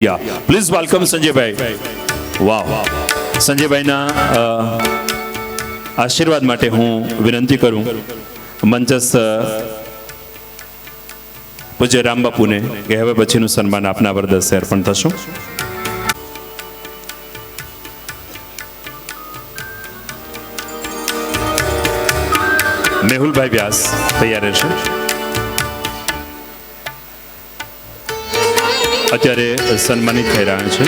Please welcome સંજયભાઈ. વાહ, સંજયભાઈના આશીર્વાદ માટે હું વિનંતી કરું મંચસ્થ પૂજ્ય રામબાપુને કે હવે પછીનું સન્માન આપના વરદસ્તે અર્પણ થશું. મેહુલભાઈ વ્યાસ તૈયાર રહેશે. અત્યારે સન્માનિત થઈ રહ્યા છે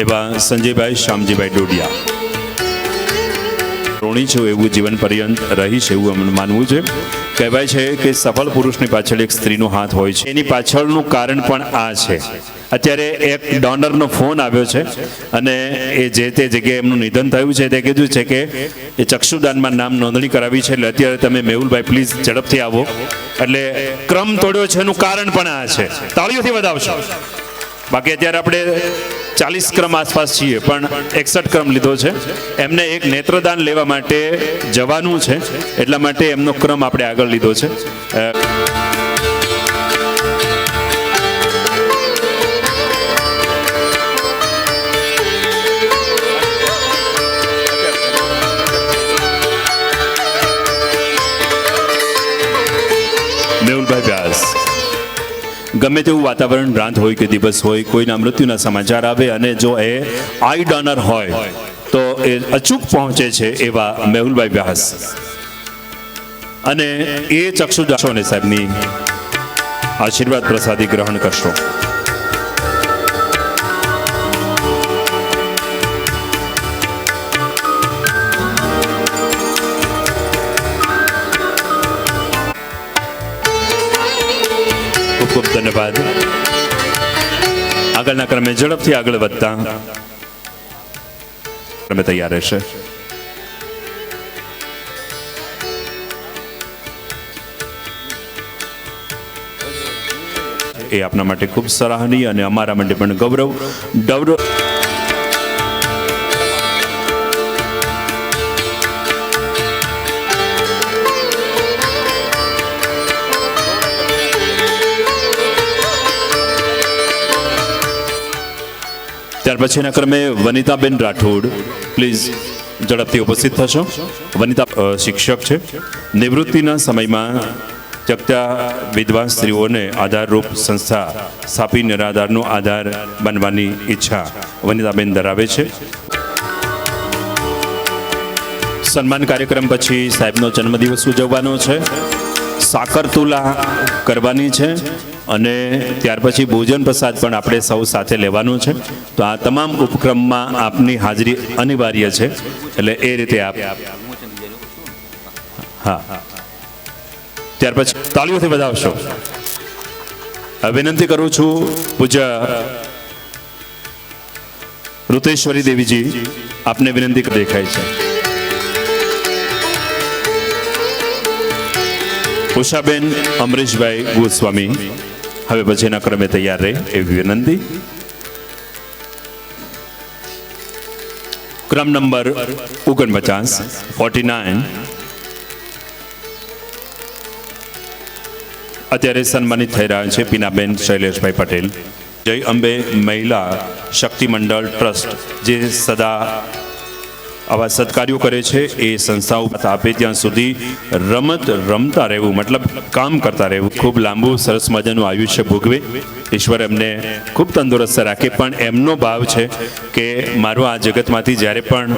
એવા સંજયભાઈ શ્યામજીભાઈ ડોડિયા. ઋણી છું એવું જીવન પર્યંત રહીશ એવું અમને માનવું છે. કહેવાય છે કે સફળ પુરુષની પાછળ એક સ્ત્રીનો હાથ હોય છે. એની પાછળનું કારણ પણ આ છે. અત્યારે એક ડોનરનો ફોન આવ્યો છે અને એ જે તે જગ્યાએ એમનું નિધન થયું છે તે કીધું છે કે એ ચક્ષુદાનમાં નામ નોંધણી કરાવી છે. એટલે અત્યારે તમે મેહુલભાઈ પ્લીઝ ઝડપથી આવો. એટલે ક્રમ તોડ્યો છે એનું કારણ પણ આ છે. તાળીઓથી વધાવશો. બાકી અત્યારે આપણે 40 ક્રમ આસપાસ છીએ પણ 61 ક્રમ લીધો છે. એમને એક નેત્રદાન લેવા માટે જવાનું છે એટલા માટે એમનો ક્રમ આપણે આગળ લીધો છે. મેહુલભાઈ વ્યાસ. ગમે તેવું વાતાવરણ, રાત હોય કે દિવસ હોય, કોઈના મૃત્યુના સમાચાર આવે અને જો એ આઈ ડોનર હોય તો એ અચૂક પહોંચે છે એવા મેહુલભાઈ વ્યાસ અને એ ચક્ષુદાસોને સાહેબની આશીર્વાદ પ્રસાદી ગ્રહણ કરશો. ખૂબ ધન્યવાદ. આગળના ક્રમે ઝડપથી આગળ વધતા ક્રમે તૈયાર રહેશે. એ આપના માટે ખૂબ સરાહનીય અને અમારા માટે પણ ગૌરવ. ત્યાર પછીના ક્રમે વનિતાબેન રાઠોડ પ્લીઝ ઝડપથી ઉપસ્થિત થશો. વનિતા શિક્ષક છે. નિવૃત્તિના સમયમાં ત્યક્તા વિધવા સ્ત્રીઓને આધારરૂપ સંસ્થા સ્થાપી નિરાધારનો આધાર બનવાની ઈચ્છા વનિતાબેન ધરાવે છે. સન્માન કાર્યક્રમ પછી સાહેબનો જન્મદિવસ ઉજવવાનો છે. સાકર તુલા કરવાની છે અને ત્યાર પછી ભોજન પ્રસાદ પણ આપણે સૌ સાથે લેવાનું છે. તો આ તમામ ઉપક્રમમાં આપની હાજરી અનિવાર્ય છે. એટલે એ રીતે આપ હા ત્યાર પછી તાળીઓથી વધાવશો. વિનંતી કરું છું પૂજ્ય ઋતેશ્વરી દેવીજી, આપને વિનંતી દેખાય છે. ઉષાબેન અમરીશભાઈ ગોસ્વામી હવે પછીના ક્રમે તૈયાર રહે એવી વિનંતી. ક્રમ નંબર 49. અત્યારે સન્માનિત થઈ રહ્યા છે પીનાબેન શૈલેષભાઈ પટેલ. જય અંબે મહિલા શક્તિ મંડળ ટ્રસ્ટ જે સદા આવા સત્કાર્યો કરે છે એ સંસ્થાઓ આપે ત્યાં સુધી રમત રમતા રહેવું, મતલબ કામ કરતા રહેવું. ખૂબ લાંબુ સરસ મજાનું આયુષ્ય ભોગવે. ઈશ્વર એમને ખૂબ તંદુરસ્ત રાખે. પણ એમનો ભાવ છે કે મારું આ જગતમાંથી જ્યારે પણ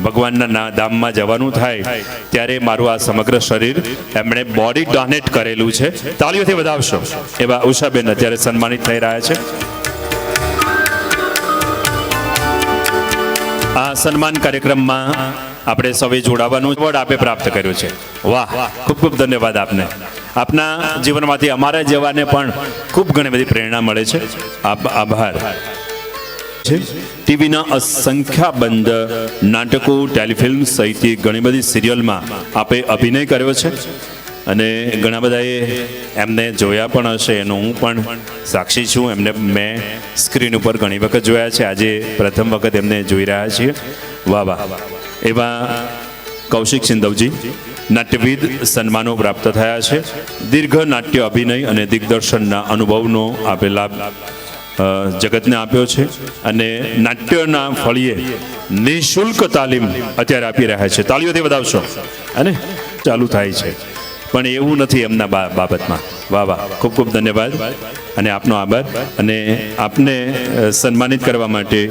ભગવાનના ધામમાં જવાનું થાય ત્યારે મારું આ સમગ્ર શરીર એમણે બોડી ડોનેટ કરેલું છે. તાળીઓથી વધાવશો. એવા ઉષાબેન અત્યારે સન્માનિત થઈ રહ્યા છે. આ સન્માન કાર્યક્રમમાં આપણે સૌએ જોડાવાનું એવોર્ડ આપે પ્રાપ્ત કર્યો છે. વાહ, ખૂબ ખૂબ ધન્યવાદ આપને. આપના જીવનમાંથી અમારા જેવાને પણ ખૂબ ઘણી બધી પ્રેરણા મળે છે. આભાર. ટીવીના અસંખ્યાબંધ નાટકો, ટેલિફિલ્મ સહિત ઘણી બધી સિરિયલમાં આપે અભિનય કર્યો છે અને ઘણા બધાએ એમને જોયા પણ હશે. એનો હું પણ સાક્ષી છું. એમને મેં સ્ક્રીન ઉપર ઘણી વખત જોયા છે. આજે પ્રથમ વખત એમને જોઈ રહ્યા છીએ. વાહ વાહ. એવા કૌશિક સિંધવજી નાટ્યવિદ સન્માનો પ્રાપ્ત થયા છે. દીર્ઘ નાટ્ય અભિનય અને દિગ્દર્શનના અનુભવનો આપે લાભ જગતને આપ્યો છે અને નાટ્યના ફળીએ નિઃશુલ્ક તાલીમ અત્યારે આપી રહ્યા છે. તાળીઓથી વધાવશો અને ચાલુ થાય છે, પણ એવું નથી એમના બાબતમાં. વાહ વાહ, ખૂબ ખૂબ ધન્યવાદ અને આપનો આભાર. અને આપને સન્માનિત કરવા માટે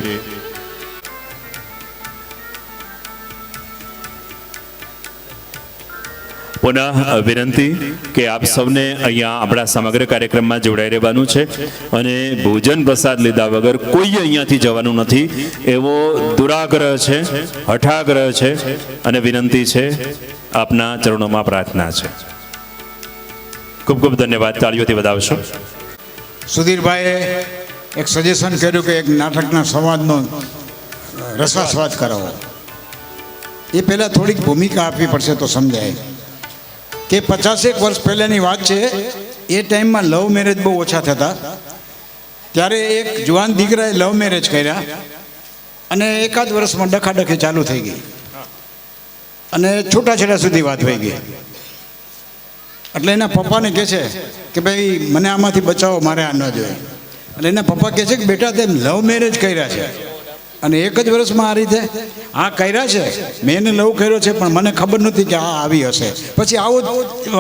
પુનઃ વિનંતી કે આપ સૌને અહીંયા આપણા સમગ્ર કાર્યક્રમમાં જોડાઈ રહેવાનું છે અને ભોજન પ્રસાદ લીધા વગર કોઈ અહીંયાથી જવાનું નથી એવો દુરાગ્રહ છે, હઠાગ્રહ છે અને વિનંતી છે. આપના ચરણોમાં પ્રાર્થના છે. ખૂબ ખૂબ ધન્યવાદ. તાળીઓથી વધાવશો. સુધીરભાઈએ એક સજેશન કર્યું કે એક નાટકના સંવાદનો રસાસ્વાદ કરાવો. એ પહેલાં થોડીક ભૂમિકા આપવી પડશે તો સમજાય કે 50 વર્ષ પહેલાંની વાત છે. એ ટાઈમમાં લવ મેરેજ બહુ ઓછા થતા. ત્યારે એક જુવાન દીકરાએ લવ મેરેજ કર્યા અને એકાદ વર્ષમાં ડખાડખી ચાલુ થઈ ગઈ અને છૂટાછેડા સુધી વાત થઈ ગઈ. એટલે એના પપ્પાને કહે છે કે ભાઈ મને આમાંથી બચાવો, મારે આ ન જોઈએ. એટલે એના પપ્પા કહે છે કે બેટા તેમ લવ મેરેજ કર્યા છે અને એક જ વર્ષમાં આ રીતે આ કર્યા છે. મેં એને લવ કર્યો છે પણ મને ખબર નથી કે આ આવી હશે. પછી આવો જ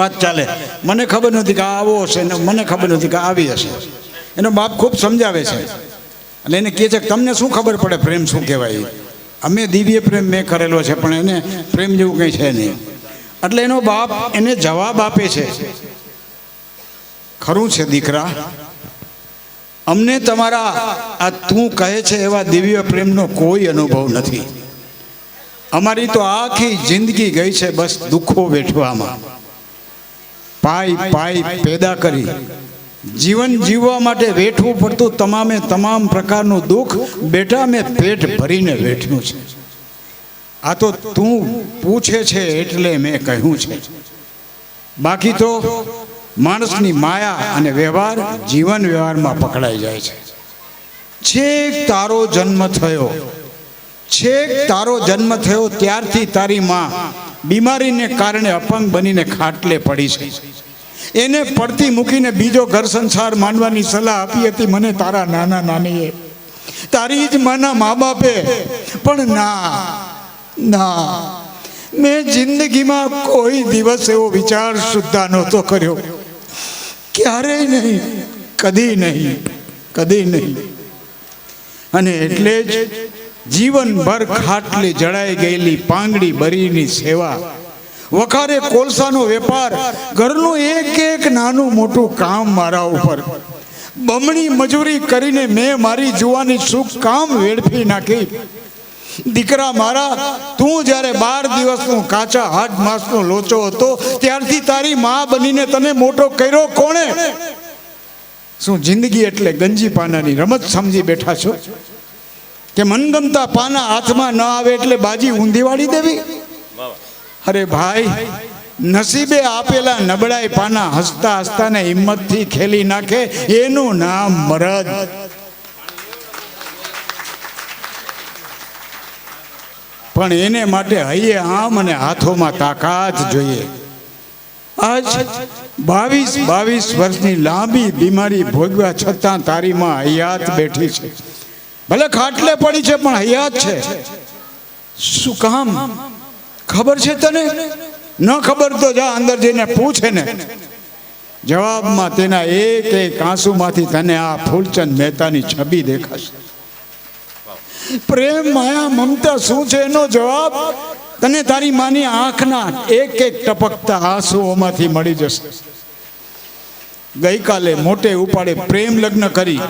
વાત ચાલે, મને ખબર નથી કે આ આવો હશે ને મને ખબર નથી કે આવી હશે. એનો બાપ ખૂબ સમજાવે છે એટલે એને કહે છે કે તમને શું ખબર પડે પ્રેમ શું કહેવાય. અમે દિવ્ય પ્રેમ મેં કરેલો છે પણ એને પ્રેમ જેવું કંઈ છે નહીં. એટલે એનો બાપ એને જવાબ આપે છે, ખરું છે દીકરા, અમને તમારા આ તું કહે છે એવા દિવ્ય પ્રેમનો કોઈ અનુભવ નથી. અમારી તો આખી જિંદગી ગઈ છે બસ દુઃખો વેઠવામાં. પાઈ પાઈ પેદા કરી જીવન જીવવા માટે વેઠવું પડતું તમામે તમામ પ્રકારનું દુઃખ બેટા મેં પેટ ભરીને વેઠ્યું છે. આ તો તું પૂછે છે એટલે મેં કહ્યું છે. બાકી તો માણસની માયા અને વ્યવહાર જીવન વ્યવહારમાં પકડાઈ જાય છે. છેક તારો જન્મ થયો ત્યારથી તારી માં બીમારીને કારણે અપંગ બનીને ખાટલે પડી છે. એને પડતી મૂકીને બીજો ઘર સંસાર માંડવાની સલાહ આપી હતી મને તારા નાના નાનીએ, તારી જ માના મા બાપે. પણ ના, મેં જિંદગીમાં કોઈ દિવસ એવો વિચાર સુદ્ધા નહોતો કર્યો. ક્યારેય નહીં, કદી નહીં. અને એટલે જ જીવનભર ખાટલે જડાઈ ગયેલી પાંગડી બરીની સેવા, વખારે કોલસાનો વેપાર, ઘરનું એક નાનું મોટું કામ મારા ઉપર બમણી મજૂરી કરીને મેં મારી જુવાની સુખ કામ વેડફી નાખી. દીકરા મારા, તું જ્યારે 12 દિવસનો કાચા 8 માસનો લોચો હતો ત્યારથી તારી માં બનીને તને મોટો કર્યો કોણે? શું જિંદગી એટલે ગંજી પાનાની રમત સમજી બેઠા છો કે મનગમતા પાના હાથમાં ન આવે એટલે બાજી ઊંધી વાળી દેવી? અરે ભાઈ, નસીબે આપેલા નબળાઈ પાના હસતા હસતાને હિંમતથી ખેલી નાખે એનું નામ મરદ. પણ એને માટે હૈયે આમ અને હાથોમાં તાકાત જોઈએ. આજ 22 વર્ષની લાંબી બીમારી ભોગવ્યા છતાં તારી માં હયાત બેઠી છે. ભલે ખાટલે પડી છે પણ હયાત છે. શું કામ? ખબર છે તને? ન ખબર તો જા અંદર જઈને પૂછે ને. જવાબમાં તેના એક આંસુમાંથી તને આ ફૂલચંદ મહેતાની છબી દેખાશે. પ્રેમ, માયા, મમતા શું છે એનો જવાબ તને તારી માની આંખના એક ટપકતા આંસુઓમાંથી મળી જશે. ગઈકાલે મોટે ઉપાડે પ્રેમ લગ્ન કરી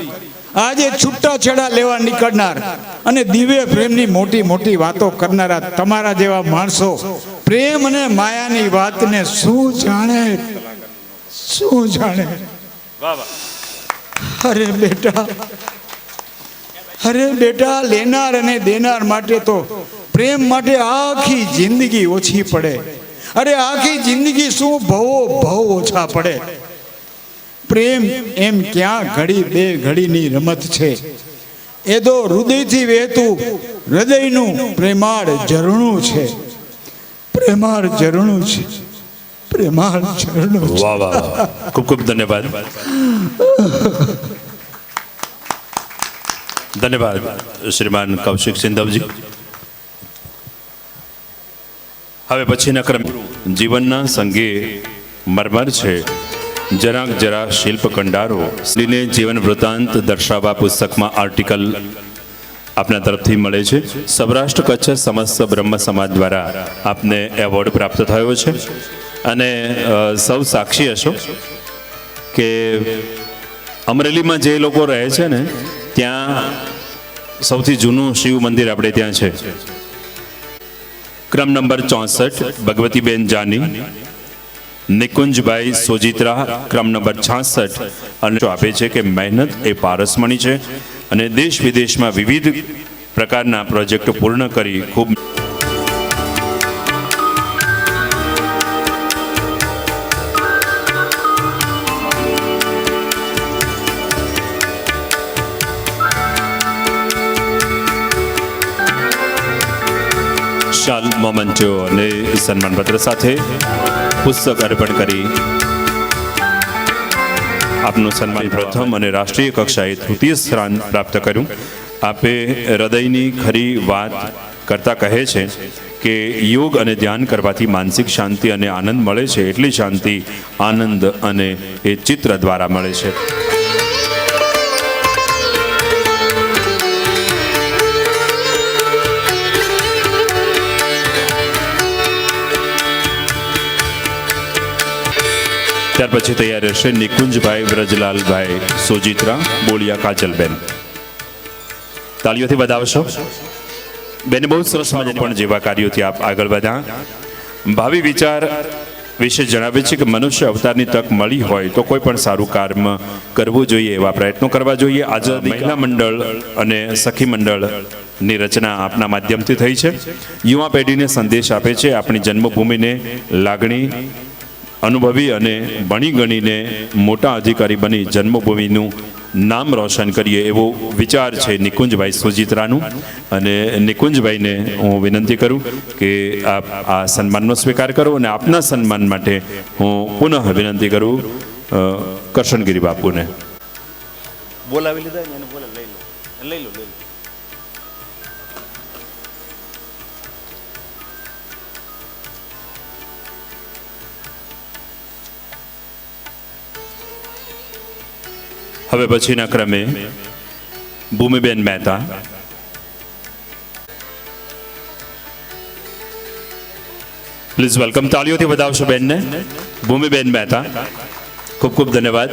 આજે છૂટાછેડા લેવા નીકળનાર અને દિવ્ય પ્રેમની મોટી મોટી વાતો કરનારા તમારા જેવા માણસો પ્રેમ અને માયાની વાતને શું જાણે? અરે બેટા, લેનાર અને દેનાર માટે તો પ્રેમ માટે આખી જિંદગી ઓછી પડે. અરે આખી જિંદગી શું ભવ ઓછા પડે. પ્રેમ એમ ક્યાં ઘડી બે ઘડીની રમત છે. એ તો હૃદયથી વહેતું હૃદયનું પ્રેમાળ ઝરણું છે. પ્રેમાળ ચરણો છે. વાહ વાહ વાહ. ખૂબ ખૂબ ધન્યવાદ. ધન્યવાદ શ્રીમાન કૌશિક સિંધવજી. હવે પછીના ક્રમ જીવનના સંગે મરમર છે જરાક જરા શિલ્પ કંડારો શ્રીને જીવન વૃત્તાંત દર્શાવવા પુસ્તકમાં આર્ટિકલ આપના તરફથી મળે છે. સૌરાષ્ટ્ર કચ્છ સમસ્ત બ્રહ્મ સમાજ દ્વારા આપને એવોર્ડ પ્રાપ્ત થયો છે અને સૌ સાક્ષી હશો કે અમરેલીમાં જે લોકો રહે છે ને ત્યાં સૌથી જૂનું શિવ મંદિર આપણે ત્યાં છે. ક્રમ નંબર 64 ભગવતીબેન જાની, નિકુંજભાઈ સોજિત્રા ક્રમ નંબર 66 અને આપે છે કે મહેનત એ પારસમણી છે અને દેશ વિદેશમાં વિવિધ પ્રકારના પ્રોજેક્ટો પૂર્ણ કરી ખૂબ શાલ મોમેન્ટો અને સન્માનપત્ર સાથે પુસ્તક અર્પણ કરી આપનું સન્માન પ્રથમ અને રાષ્ટ્રીય કક્ષાએ તૃતીય સ્થાન પ્રાપ્ત કર્યું. આપે હૃદયની ખરી વાત કરતા કહે છે કે યોગ અને ધ્યાન કરવાથી માનસિક શાંતિ અને આનંદ મળે છે. એટલી શાંતિ, આનંદ અને એ ચિત્ર દ્વારા મળે છે. ત્યાર પછી તૈયાર રહેશે નિકુંજભાઈ વ્રજલાલભાઈ સોજિત્રા, બોલિયા કાજલબેન. તાળીઓથી વધાવશો. બેને બહુ સરસ મજાની પણ જેવા કાર્યોથી આપ આગળ વધ્યા. ભાવિ વિચાર વિશે જણાવે છે કે મનુષ્ય અવતારની તક મળી હોય તો કોઈ પણ સારું કર્મ કરવું જોઈએ, એવા પ્રયત્નો કરવા જોઈએ. આજે મહિલા મંડળ અને સખી મંડળની રચના આપના માધ્યમથી થઈ છે. યુવા પેઢીને સંદેશ આપે છે આપણી જન્મભૂમિને લાગણી અનુભવી અને ભણી ગણીને મોટા અધિકારી બની જન્મભૂમિનું નામ રોશન કરીએ, એવો વિચાર છે નિકુંજભાઈ સુજિત્રાનું. અને નિકુંજભાઈને હું વિનંતી કરું કે આપ આ સન્માનનો સ્વીકાર કરો અને આપના સન્માન માટે હું પુનઃ વિનંતી કરું કરશનગીરી બાપુને. બોલાવી લીધા એને બોલે લઈ લો લઈ લો લઈ લો. હવે પછીના ક્રમે ભૂમિબેન મહેતા. Please welcome. તાળીઓથી વધાવશો બેનને. ભૂમિબેન મહેતા, ખૂબ ખૂબ ધન્યવાદ.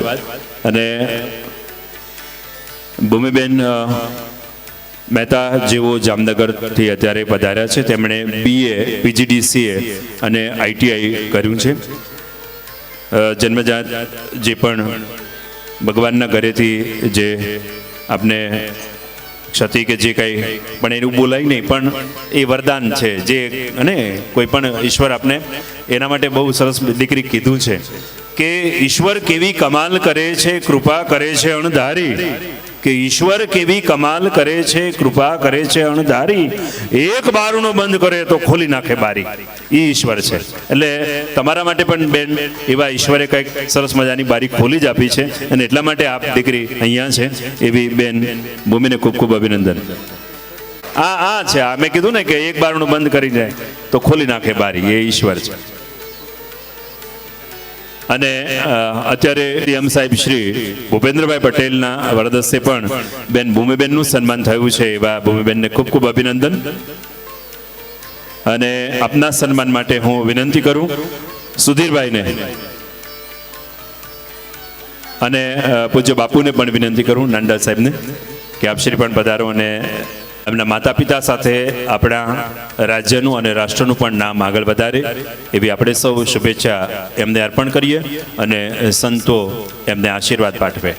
અને ભૂમિબેન મહેતા જેઓ જામનગરથી અત્યારે પધાર્યા છે, તેમણે BA, PGDCA અને ITI કર્યું છે. જન્મજાત જે પણ ભગવાનના ઘરેથી જે આપને ક્ષતિ કે જે કંઈ પણ એનું બોલાય નહીં, પણ એ વરદાન છે જે અને કોઈ પણ ઈશ્વર આપને એના માટે બહુ સરસ દીકરી કીધું છે કે ઈશ્વર કેવી કમાલ કરે છે, કૃપા કરે છે અણધારી. કે ઈશ્વર કેવી કમાલ કરે છે, કૃપા કરે છે અણધારી. એક બારણો બંધ કરે તો ખોલી નાખે બારી. એ ઈશ્વર છે. એટલે તમારા માટે પણ બેન એવા ઈશ્વરે કંઈક સરસ મજાની બારી ખોલી જ આપી છે અને એટલા માટે આપ દીકરી અહીંયા છે. એવી બેન ભૂમિને ખૂબ ખૂબ અભિનંદન. આ છે, આ મેં કીધું ને કે એક બારણું બંધ કરી જાય તો ખોલી નાખે બારી. એ ઈશ્વર છે. અને અત્યારે CM સાહેબ શ્રી ભૂપેન્દ્રભાઈ પટેલના વરદસ્તે પણ બેન ભૂમિબેનનું સન્માન થયું છે. એવા ભૂમિબેનને ખૂબ ખૂબ અભિનંદન. અને આપના સન્માન માટે હું વિનંતી કરું સુધીરભાઈને અને પૂજ્ય બાપુને પણ વિનંતી કરું, નાંદા સાહેબને, કે આપ શ્રી પણ પધારો અને એમના માતા પિતા સાથે આપણા રાજ્યનું અને રાષ્ટ્રનું પણ નામ આગળ વધારે એવી આપણે સૌ શુભેચ્છા એમને અર્પણ કરીએ અને સંતો એમને આશીર્વાદ પાઠવે.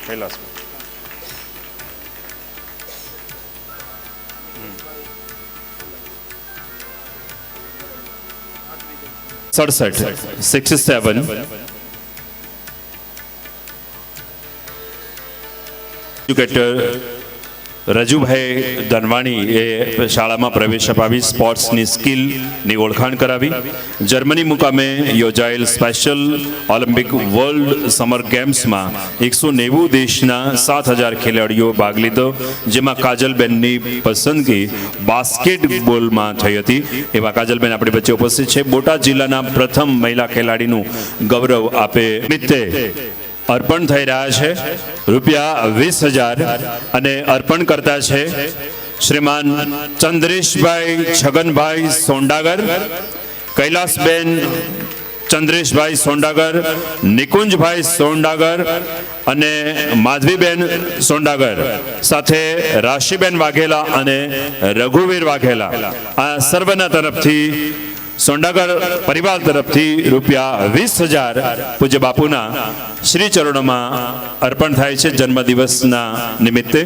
કૈલાસ 67 એજ્યુકેટર રજુભાઈ ધનવાણી એ શાળામાં પ્રવેશ અપાવી સ્પોર્ટ્સની સ્કિલની ઓળખાણ કરાવી. જર્મની મુકામે યોજાયેલ સ્પેશિયલ ઓલિમ્પિક વર્લ્ડ સમર ગેમ્સમાં 190 દેશના 7000 ખેલાડીઓ ભાગ લીધો, જેમાં કાજલબેનની પસંદગી બાસ્કેટબોલમાં થઈ હતી. એવા કાજલબેન આપણી વચ્ચે ઉપસ્થિત છે. બોટાદ જિલ્લાના પ્રથમ મહિલા ખેલાડીનું ગૌરવ આપે નિમિત્તે અર્પણ થઈ રહ્યા છે રૂપિયા 20,000 અને અર્પણ કરતા છે શ્રીમાન ચંદ્રેશભાઈ છગનભાઈ સોંડાગર, કૈલાસબેન ચંદ્રેશભાઈ સોંડાગર, નિકુંજભાઈ સોંડાગર અને માધવીબેન સોંડાગર, સાથે રાશિબેન વાઘેલા અને રઘુવીર વાઘેલા. આ સર્વના તરફથી સોંડાગર પરિવાર તરફથી રૂપિયા 20,000 પૂજ્ય બાપુના શ્રી ચરણોમાં અર્પણ થાય છે જન્મદિવસના નિમિત્તે.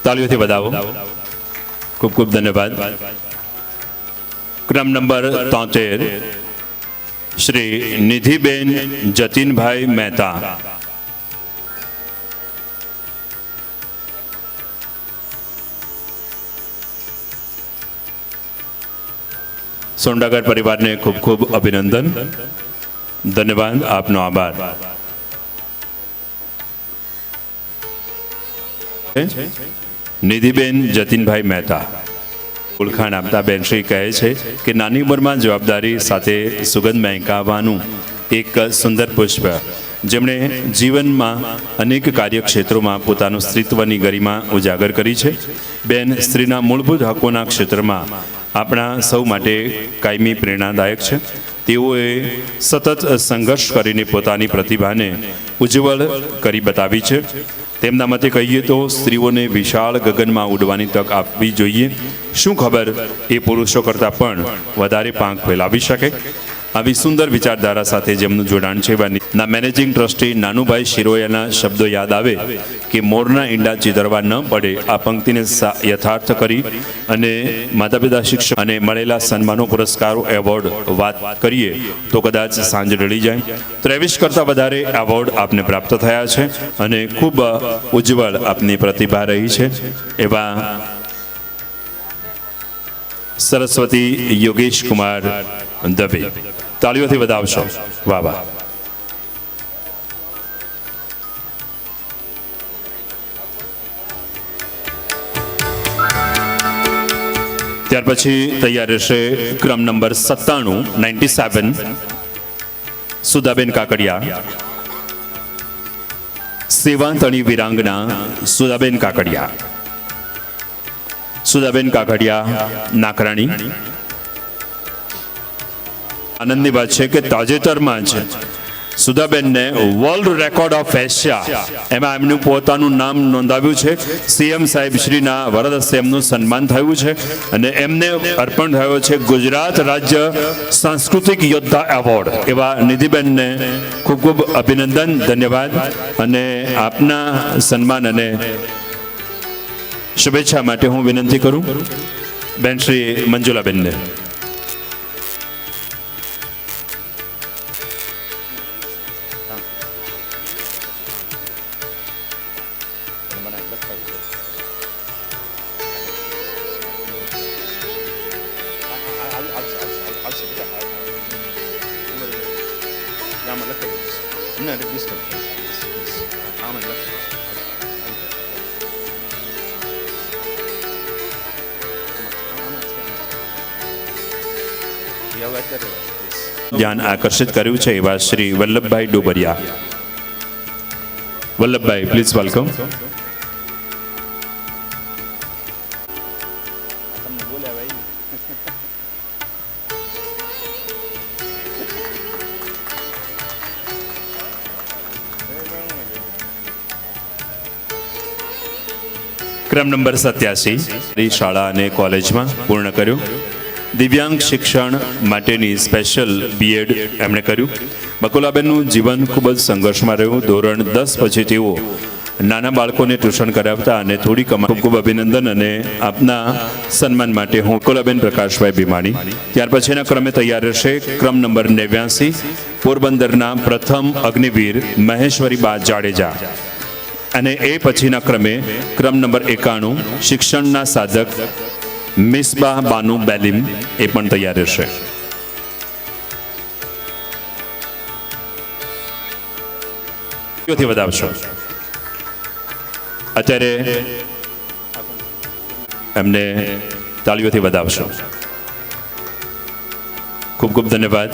તાળીઓથી વધાવો. ખૂબ ખૂબ ધન્યવાદ. ક્રમ નંબર 73 શ્રી નિધિબેન જતીનભાઈ મહેતા. સોંડાગર પરિવારને ખૂબ ખૂબ અભિનંદન, ધન્યવાદ, આપનો આભાર. નિધિબેન જતીનભાઈ મહેતા ઓળખાણ આપતા બેનશ્રી કહે છે કે નાની ઉંમરમાં જવાબદારી સાથે સુગંધ મહેકાવવાનું એક સુંદર પુષ્પ, જેમણે જીવનમાં અનેક કાર્યક્ષેત્રોમાં પોતાનું સ્ત્રીત્વની ગરિમા ઉજાગર કરી છે. બેન સ્ત્રીના મૂળભૂત હકોના ક્ષેત્રમાં આપણા સૌ માટે કાયમી પ્રેરણાદાયક છે. તેઓએ સતત સંઘર્ષ કરીને પોતાની પ્રતિભાને ઉજ્જવળ કરી બતાવી છે. તેમના મતે કહીએ તો સ્ત્રીઓને વિશાળ ગગનમાં ઉડવાની તક આપવી જોઈએ. શું ખબર એ પુરુષો કરતાં પણ વધારે પાંખ ફેલાવી શકે? આવી સુંદર વિચારધારા સાથે જેમનું જોડાણ છે ના મેનેજિંગ ટ્રસ્ટી નાનુભાઈ શિરોયાના શબ્દો યાદ આવે કે મોરના ઈંડા ચીતરવા ન પડે. આ પંક્તિને યથાર્થ કરી અને માતા પિતા શિક્ષક અને મળેલા સન્માનો, પુરસ્કારો, એવોર્ડ વાત કરીએ તો કદાચ સાંજ ઢળી જાય. 23 કરતાં વધારે એવોર્ડ આપને પ્રાપ્ત થયા છે અને ખૂબ ઉજ્જવળ આપની પ્રતિભા રહી છે. એવા સરસ્વતી યોગેશ કુમાર દવે, તાળીઓથી વધાવશો. વાહ વાહ. ત્યાર પછી તૈયાર રહેશે ક્રમ નંબર 97 સુધાબેન કાકડિયા. સેવાતણી વિરાંગના સુધાબેન કાકડિયા. સુધાબેન કાકડિયા નાકરાણી. આનંદની વાત છે કે તાજેતરમાં જ સુધાબેનને વર્લ્ડ રેકોર્ડ ઓફ એશિયા એમાં એમનું પોતાનું નામ નોંધાવ્યું છે. સીએમ સાહેબ શ્રીના વરદ હસ્તે એમનું સન્માન થયું છે અને એમને અર્પણ થયો છે ગુજરાત રાજ્ય સાંસ્કૃતિક યોદ્ધા એવોર્ડ. એવા નિધિબેનને ખૂબ ખૂબ અભિનંદન, ધન્યવાદ અને આપના સન્માન અને શુભેચ્છા માટે હું વિનંતી કરું બેન શ્રી મંજુલાબેનને. ધ્યાન આકર્ષિત કર્યું છે એવા શ્રી વલ્લભભાઈ ડોબરિયા. Vallabhbhai, please welcome. ક્રમ નંબર 87 શાળા અને કોલેજમાં પૂર્ણ કર્યું. દિવ્યાંગ શિક્ષણ માટેની સ્પેશિયલ બીએડ એમણે કર્યું. બકુલાબેનનું જીવન ખૂબ જ સંઘર્ષમાં રહ્યું. ધોરણ 10 પછી તેઓ નાના બાળકોને ટ્યુશન કરાવતા અને થોડી ખૂબ ખૂબ અભિનંદન અને આપના સન્માન માટે હું બકુલાબેન પ્રકાશભાઈ ભીમાણી. ત્યાર પછીના ક્રમે તૈયાર રહેશે ક્રમ નંબર 89 પોરબંદરના પ્રથમ અગ્નિવીર મહેશ્વરીબા જાડેજા. અને એ પછીના ક્રમે ક્રમ નંબર 91 શિક્ષણના સાધક મિસબા બાનુ બેલીમ એ પણ તૈયાર રહેશે. વધાવશો અત્યારે એમને તાળીઓથી વધાવશો. ખૂબ ખૂબ ધન્યવાદ.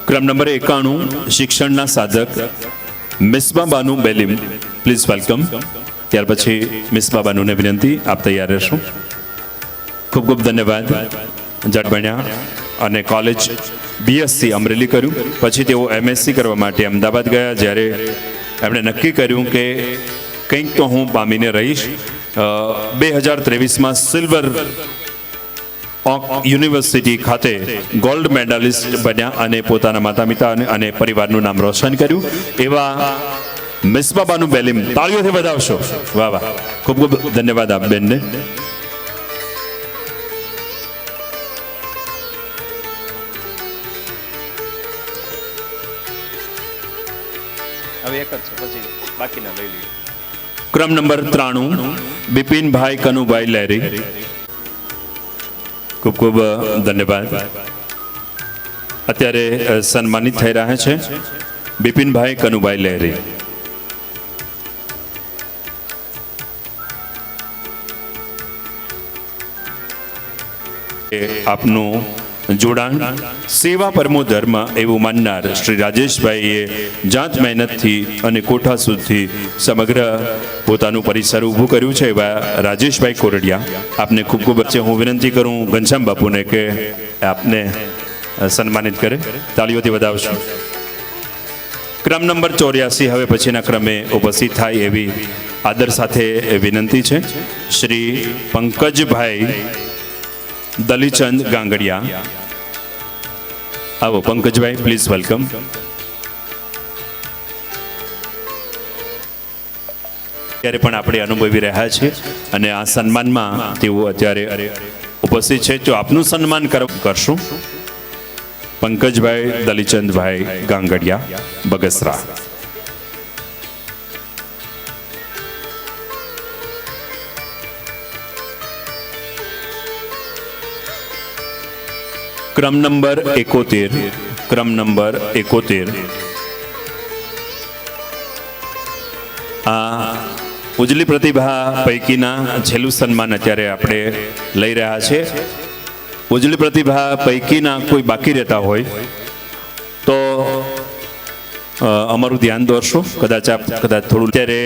ક્રમ નંબર 91 શિક્ષણના સાધક મિસબા બાનુ બેલીમ, પ્લીઝ વેલકમ. ત્યાર પછી મિસબા બાનુને વિનંતી, આપ તૈયાર રહેશો. ખૂબ ખૂબ ધન્યવાદ. જટ બન્યા અને કોલેજ બીએસસી અમરેલી કર્યું. પછી તેઓ એમએસસી કરવા માટે અમદાવાદ ગયા. જ્યારે એમણે નક્કી કર્યું કે કંઈક તો હું પામીને રહીશ. 2023માં સિલ્વર યુનિવર્સિટી ખાતે ગોલ્ડ મેડાલિસ્ટ બન્યા અને પોતાના માતા પિતા અને પરિવારનું નામ રોશન કર્યું. એવા મિસબા બાનુ બેલીમ, તાળીઓથી વધાવશો. વાહ વાહ, ખૂબ ખૂબ ધન્યવાદ આપ બેનને. હવે એક જ છે, પછી બાકીના લઈ લઈએ. ક્રમ નંબર 93 બિપિનભાઈ કનુભાઈ લહેરી. ખૂબ ખૂબ ધન્યવાદ. અત્યારે સન્માનિત થઈ રહ્યા છે બિપિનભાઈ કનુભાઈ લહેરી. આપનું જોડાણ સેવા પરમો ધર્મ એવું માનનાર શ્રી રાજેશભાઈએ જાત મહેનતથી અને કોઠા સુધી સમગ્ર પોતાનું પરિસર ઊભું કર્યું છે. એવા રાજેશભાઈ કોરડિયા, આપને ખૂબ ખૂબ વચ્ચે હું વિનંતી કરું ઘનશ્યામ બાપુને કે આપને સન્માનિત કરે. તાળીઓથી વધાવશો. ક્રમ નંબર 84 હવે પછીના ક્રમે ઉપસ્થિત થાય એવી આદર સાથે વિનંતી છે. શ્રી પંકજભાઈ દલીચંદ ગાંગડિયા. આવો પંકજભાઈ, પ્લીઝ વેલકમ. અત્યારે પણ આપણે અનુભવી રહ્યા છીએ અને આ સન્માનમાં તેઓ અત્યારે ઉપસ્થિત છે. તો આપનું સન્માન કરશું. પંકજભાઈ દલીચંદભાઈ ગાંગડિયા, બગસરા. ક્રમ નંબર 71 ક્રમ નંબર 71 આ ઉજળી પ્રતિભા પૈકીના છેલ્લું સન્માન અત્યારે આપણે લઈ રહ્યા છે. ઉજળી પ્રતિભા પૈકીના કોઈ બાકી રહેતા હોય તો અમારું ધ્યાન દોરશો. કદાચ થોડું. અત્યારે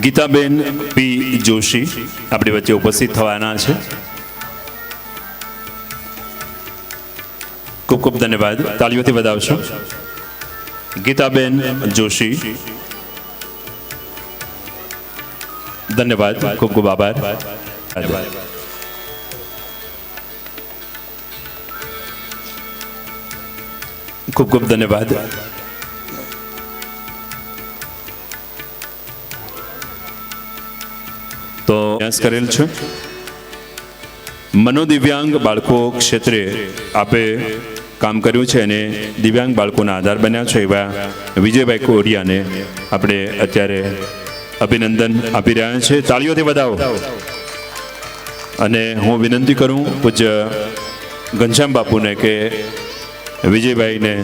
ગીતાબેન પી જોશી આપણી વચ્ચે ઉપસ્થિત થવાના છે. ખૂબ ખૂબ ધન્યવાદ. તાળીઓથી વધાવશો. ગીતાબેન જોશી, ધન્યવાદ. ખૂબ ખૂબ આભાર. ખૂબ ખૂબ ધન્યવાદ. તો પ્રયાસ કરેલ છે. મનોદિવ્યાંગ બાળકો ક્ષેત્રે આપે કામ કર્યું છે અને દિવ્યાંગ બાળકોના આધાર બન્યા છે. એવા વિજયભાઈ કોરિયાને આપણે અત્યારે અભિનંદન આપી રહ્યા છે. તાળીઓથી વધાવો. અને હું વિનંતી કરું પૂજ્ય ઘનશ્યામ બાપુને કે વિજયભાઈને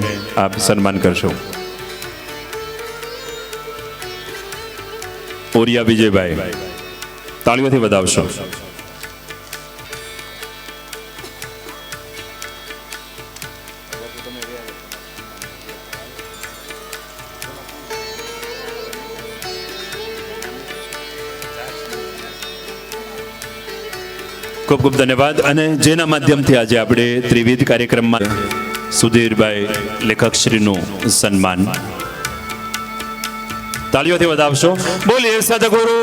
આપ સન્માન કરશો. ઓરિયા વિજયભાઈ, તાળીઓથી વધાવશો. ખૂબ ખૂબ ધન્યવાદ. અને જેના માધ્યમથી આજે આપણે ત્રિવિધ કાર્યક્રમમાં સુધીરભાઈ લેખકશ્રીનું સન્માન. તાળીઓથી વધાવશો. બોલીએ સદગુરુ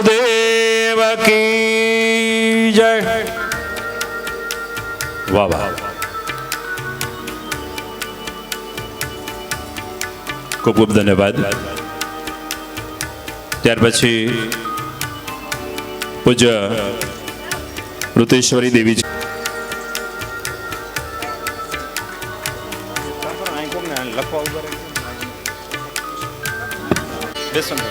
દેવ કી જય. વાહ વાહ, ખૂબ ખૂબ ધન્યવાદ. ત્યાર પછી પૂજ્ય ઋતેશ્વરી દેવીજી. લખવા ઉભા રહી બેસો ને.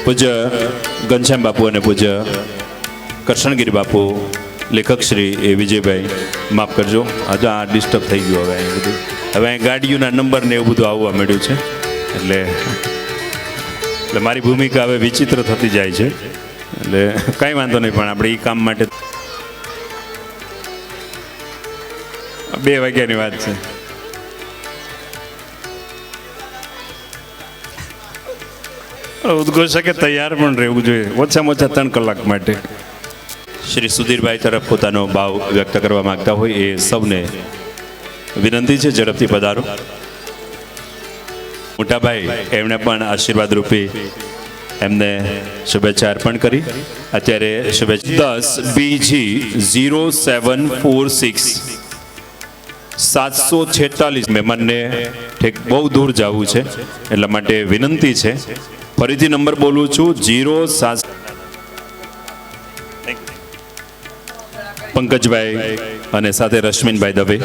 પૂજ્ય ઘનશ્યામ બાપુ અને પૂજ્ય કરશણગીરી બાપુ, લેખક શ્રી એ વિજયભાઈ, માફ કરજો, આજે આ ડિસ્ટર્બ થઈ ગયું. હવે અહીં બધું, હવે અહીં ગાડીઓના નંબર ને એવું બધું આવવા માંડ્યું છે, એટલે મારી ભૂમિકા હવે વિચિત્ર થતી જાય છે. એટલે કાંઈ વાંધો નહીં, પણ આપણે એ કામ માટે 2 વાગ્યાની વાત છે. ઉદ્ઘોષકે તૈયાર પણ રહેવું જોઈએ, ઓછામાં ઓછા 3 કલાક માટે. શ્રી સુધીરભાઈ તરફ પોતાનો ભાવ વ્યક્ત કરવા માંગતા હોય એ સૌને વિનંતી છે, ઝડપથી પધારો. મોટાભાઈ એમણે પણ આશીર્વાદ રૂપી એમને શુભેચ્છા અર્પણ કરી. અત્યારે શુભેચ્છા 10 BG 0746 746 મહેમાનને ઠીક બહુ દૂર જવું છે, એટલા માટે વિનંતી છે. ફરીથી નંબર બોલું છું, 07. પંકજભાઈ અને સાથે રશ્મિનભાઈ દવે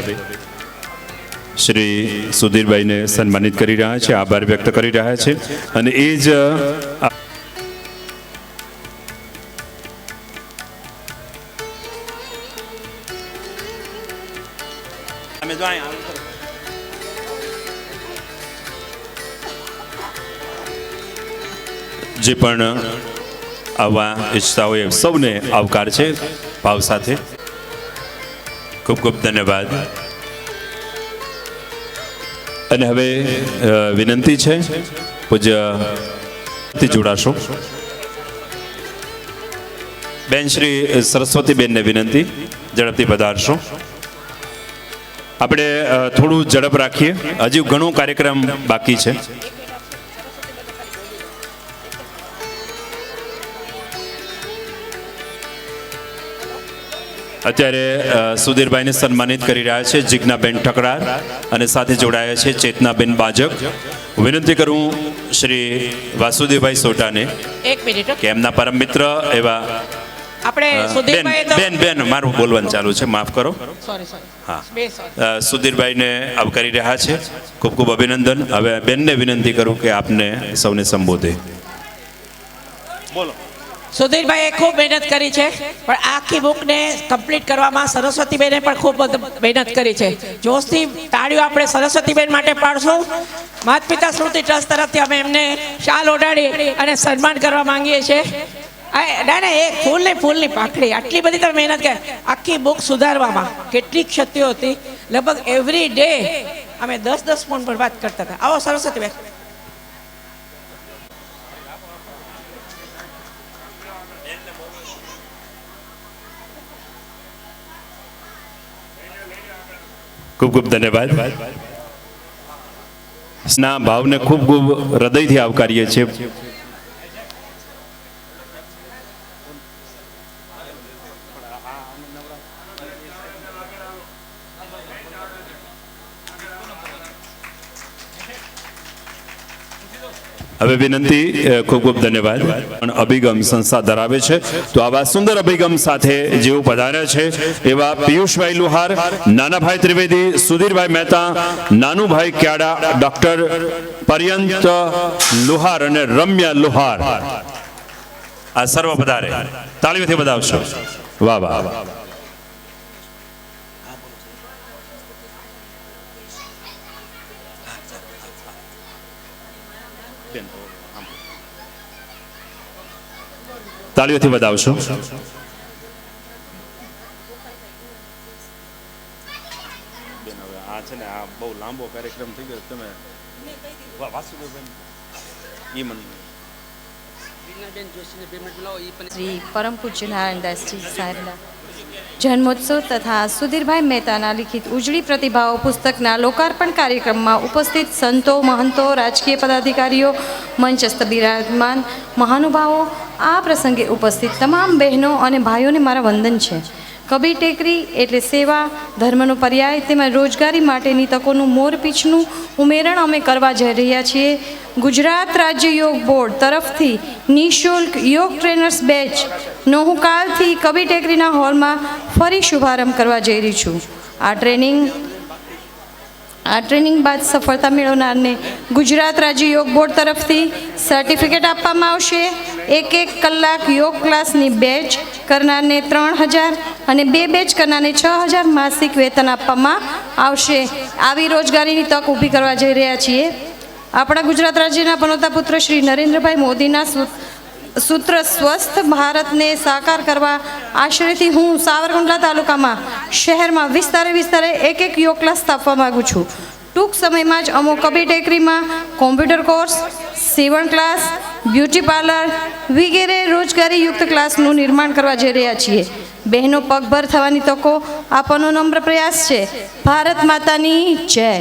શ્રી સુધીરભાઈને સન્માનિત કરી રહ્યા છે, આભાર વ્યક્ત કરી રહ્યા છે. અને એ જ જે પણ આવવા ઈચ્છતા હોય સૌને આવકાર છે ભાવ સાથે. ખૂબ ખૂબ ધન્યવાદ. અને હવે વિનંતી છે, પૂજ્ય જોડાશો. બેન શ્રી સરસ્વતીબેનને વિનંતી, ઝડપથી પધારશો. આપણે થોડું ઝડપ રાખીએ, હજી ઘણો કાર્યક્રમ બાકી છે. અત્યારે સુધીરભાઈને સન્માનિત કરી રહ્યા છે જિજ્ઞાબેન ઠકરાર, અને સાથે જોડાયા છે ચેતનાબેન બાજક. વિનંતી કરું શ્રી વાસુદેવભાઈ સોટાને કે એમના પરમ મિત્ર એવા બેન મારું બોલવાનું ચાલુ છે, માફ કરો. હા, સુધીરભાઈને આવકારી રહ્યા છે. ખૂબ ખૂબ અભિનંદન. હવે બેનને વિનંતી કરું કે આપને સૌને સંબોધે. બોલો. સુધીરભાઈએ ખૂબ મહેનત કરી છે, પણ આખી બુકને કમ્પ્લીટ કરવામાં સરસ્વતીબેને પણ ખૂબ મહેનત કરી છે. જોશથી તાળીઓ આપણે સરસ્વતીબેન માટે પાડશું. માતા પિતા સ્મૃતિ ટ્રસ્ટ તરફથી અમે એમને શાલ ઓઢાડી અને સન્માન કરવા માંગીએ છીએ. ના એ ફૂલની પાખડી, આટલી બધી તમે મહેનત કરી. આખી બુક સુધારવામાં કેટલી ક્ષતિઓ હતી. લગભગ એવરી ડે અમે 10 ફોન પર વાત કરતા હતા. આવો સરસ્વતીબેન. ખૂબ ખૂબ ધન્યવાદ. ના ભાવને ખૂબ ખૂબ હૃદયથી આવકારીએ છીએ. હવે વિનંતી, ખૂબ ખૂબ ધન્યવાદ. પણ અભિગમ સંસ્થા ધરાવે છે, તો આવા સુંદર અભિગમ સાથે જેઓ પધાર્યા છે એવા પિયુષભાઈ લુહાર, નાનાભાઈ ત્રિવેદી, સુધીરભાઈ મહેતા, નાનુભાઈ ક્યાડા, ડોક્ટર પર્યંત લુહાર અને રમ્યા લુહાર, આ સર્વ પધારે. તાળીઓથી વધાવશો. વાહ વાહ. તાળીઓથી વધાવશો. આ છે ને, આ બહુ લાંબો કાર્યક્રમ થઈ ગયો. તમે વાસુદેવભાઈ ઈ મને શ્રી પરમ પૂજ્ય નારાયણદાસજી સાહેબના જન્મોત્સવ તથા સુધીરભાઈ મહેતાના લિખિત ઉજળી પ્રતિભાઓ પુસ્તકના લોકાર્પણ કાર્યક્રમમાં ઉપસ્થિત સંતો, મહંતો, રાજકીય પદાધિકારીઓ, મંચસ્થ બિરાજમાન મહાનુભાવો, આ પ્રસંગે ઉપસ્થિત તમામ બહેનો અને ભાઈઓને મારા વંદન છે. કબીર ટેકરી એટલે સેવા, ધર્મનો પર્યાય તેમજ રોજગારી માટેની તકોનું મોરપીંછનું ઉમેરણ અમે કરવા જઈ રહ્યા છીએ. ગુજરાત રાજ્ય યોગ બોર્ડ તરફથી નિઃશુલ્ક યોગ ટ્રેનર્સ બેચનો હું કાલથી કબીર ટેકરીના હોલમાં ફરી શુભારંભ કરવા જઈ રહી છું. આ ટ્રેનિંગ બાદ સફળતા મેળવનારને ગુજરાત રાજ્ય યોગ બોર્ડ તરફથી સર્ટિફિકેટ આપવામાં આવશે. 1 કલાક યોગ ક્લાસની બેચ કરનારને 3000 અને 2 બેચ કરનારને 6000 માસિક વેતન આપવામાં આવશે. આવી રોજગારીની તક ઊભી કરવા જઈ રહ્યા છીએ. આપણા ગુજરાત રાજ્યના પનોતા પુત્ર શ્રી નરેન્દ્રભાઈ મોદીના સૂત્ર સ્વસ્થ ભારતને સાકાર કરવા આશયથી હું સાવરકુંડલા તાલુકામાં શહેરમાં વિસ્તારે 1 યોગ ક્લાસ સ્થાપવા માગું છું. ટૂંક સમયમાં જ અમો કબીર ટેકરીમાં કોમ્પ્યુટર કોર્સ, સીવણ ક્લાસ, બ્યુટી પાર્લર વગેરે રોજગારીયુક્ત ક્લાસનું નિર્માણ કરવા જઈ રહ્યા છીએ. બહેનો પગભર થવાની તકો આપવાનો નમ્ર પ્રયાસ છે. ભારત માતાની જય.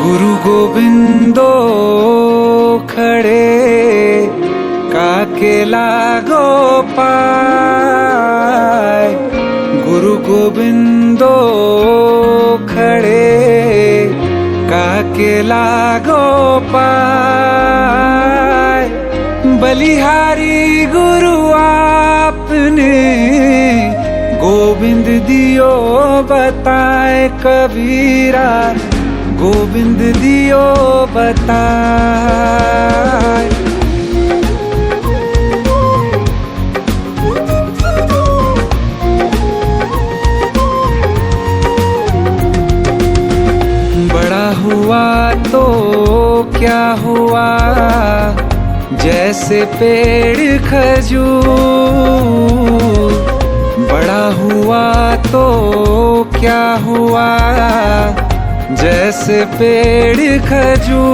गुरु गोविंदो खड़े काके लागो पाय. गुरु गोविंदो खड़े काके लागो पाय. बलिहारी गुरु आपने गोविंद दियो बताए कबीरा. गोविंद दियो बताए. बड़ा हुआ तो क्या हुआ जैसे पेड़ खजूर. बड़ा हुआ तो क्या हुआ जैसे पेड़ खजूर.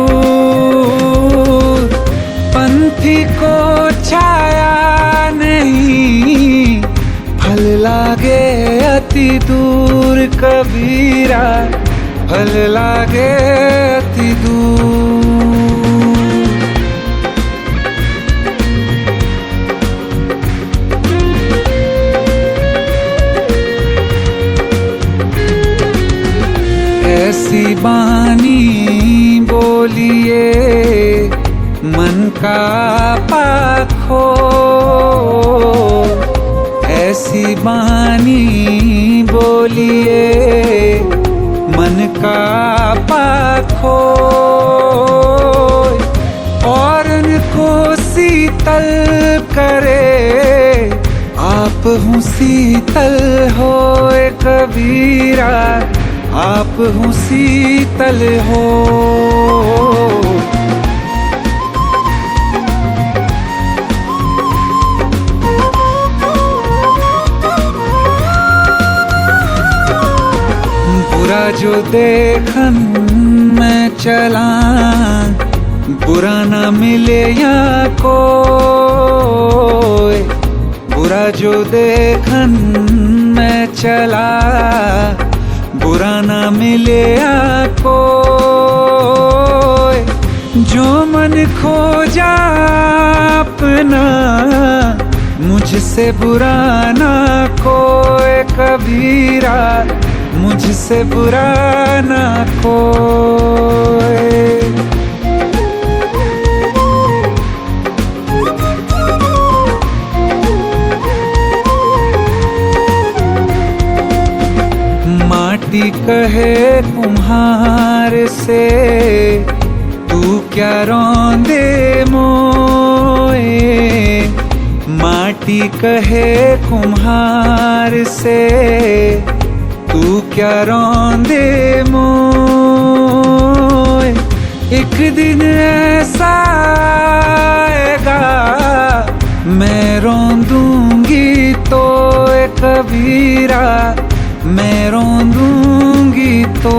पंथी को छाया नहीं फल लागे अति दूर. कबीरा फल लागे अति दूर. ऐसी बानी बोलिए मन का पाखो. ऐसी बानी बोलिए मन का पाखो. और उनको शीतल करे आप हूँ शीतल होए. कबीरा आप हूँ शीतल हो. बुरा जो देखन मैं चला बुरा न मिले या कोई. बुरा जो देखन मैं चला बुरा न मिले कोई. जो मन खोजा अपना मुझसे बुरा ना कोई. कबीरा मुझसे बुरा ना कोई. माटी कहे कुम्हार से तू क्या रौंदे मोए. माटी कहे कुम्हार से तू क्या रौंदे मोए. एक दिन ऐसा कबीरा मैं रोंदूंगी तो।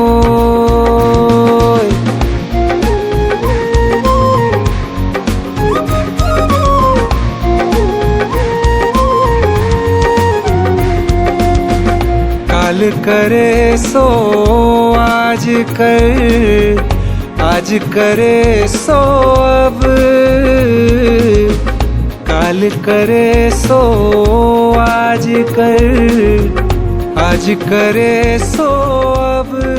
काल करे सो आज कर, आज करे सो अब, काल करे सो आज कर, आज करे सो अब।